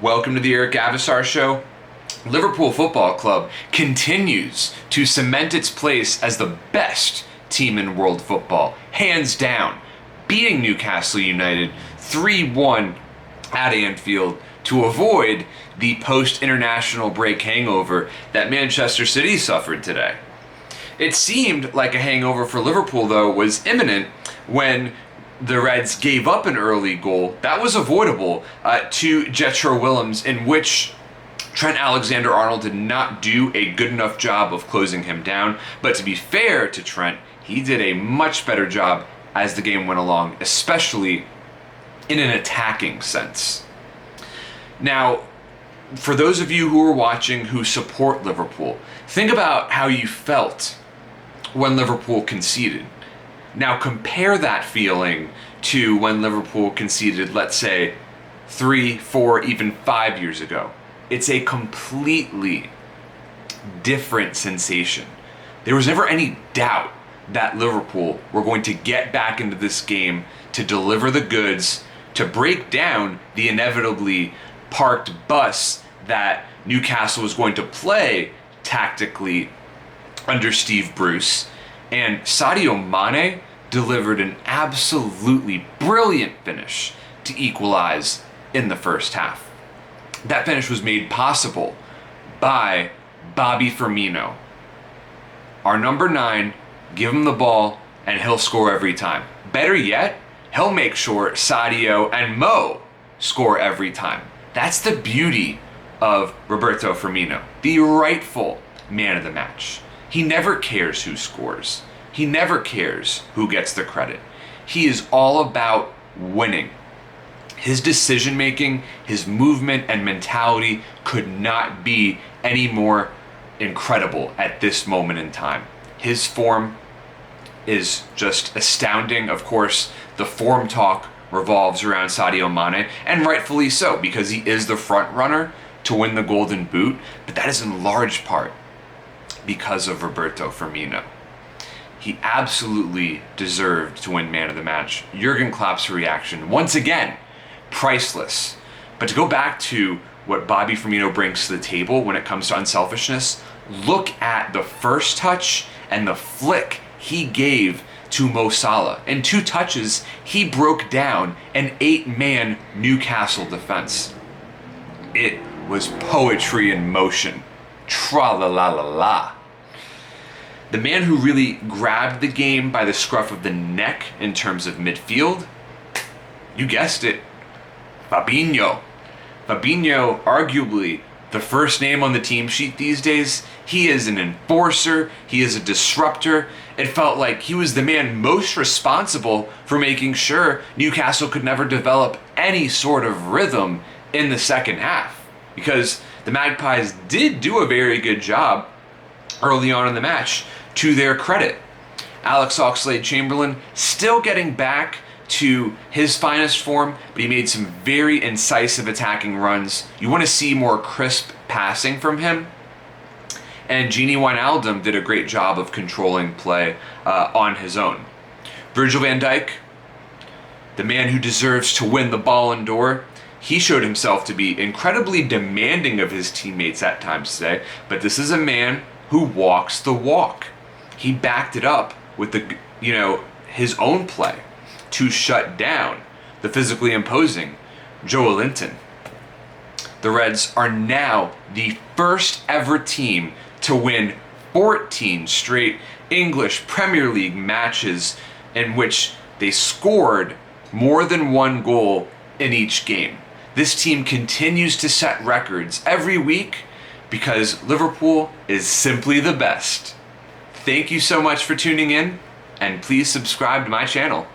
Welcome to the Eric Avisar Show. Liverpool Football Club continues to cement its place as the best team in world football, hands down, beating Newcastle United 3-1 at Anfield to avoid the post-international break hangover that Manchester City suffered today. It seemed like a hangover for Liverpool, though, was imminent when the Reds gave up an early goal that was avoidable to Jetro Willems, in which Trent Alexander-Arnold did not do a good enough job of closing him down. But to be fair to Trent, he did a much better job as the game went along, especially in an attacking sense. Now, for those of you who are watching who support Liverpool, think about how you felt when Liverpool conceded. Now compare that feeling to when Liverpool conceded, let's say, 3, 4, even 5 years ago. It's a completely different sensation. There was never any doubt that Liverpool were going to get back into this game to deliver the goods, to break down the inevitably parked bus that Newcastle was going to play tactically under Steve Bruce. And Sadio Mane delivered an absolutely brilliant finish to equalize in the first half. That finish was made possible by Bobby Firmino. Our number 9, give him the ball and he'll score every time. Better yet, he'll make sure Sadio and Mo score every time. That's the beauty of Roberto Firmino, the rightful man of the match. He never cares who scores. He never cares who gets the credit. He is all about winning. His decision making, his movement and mentality could not be any more incredible at this moment in time. His form is just astounding. Of course, the form talk revolves around Sadio Mane, and rightfully so, because he is the front runner to win the Golden Boot, but that is in large part because of Roberto Firmino. He absolutely deserved to win Man of the Match. Jurgen Klopp's reaction, once again, priceless. But to go back to what Bobby Firmino brings to the table when it comes to unselfishness, look at the first touch and the flick he gave to Mo Salah. In 2 touches, he broke down an 8-man Newcastle defense. It was poetry in motion. Tra-la-la-la-la. The man who really grabbed the game by the scruff of the neck in terms of midfield, you guessed it, Fabinho. Fabinho, arguably the first name on the team sheet these days. He is an enforcer. He is a disruptor. It felt like he was the man most responsible for making sure Newcastle could never develop any sort of rhythm in the second half, because the Magpies did do a very good job early on in the match, to their credit. Alex Oxlade-Chamberlain still getting back to his finest form, but he made some very incisive attacking runs. You want to see more crisp passing from him. And Gini Wijnaldum did a great job of controlling play on his own. Virgil van Dijk, the man who deserves to win the Ballon d'Or, he showed himself to be incredibly demanding of his teammates at times today, but this is a man who walks the walk. He backed it up with his own play to shut down the physically imposing Joelinton. The Reds are now the first ever team to win 14 straight English Premier League matches in which they scored more than 1 goal in each game. This team continues to set records every week because Liverpool is simply the best. Thank you so much for tuning in, and please subscribe to my channel.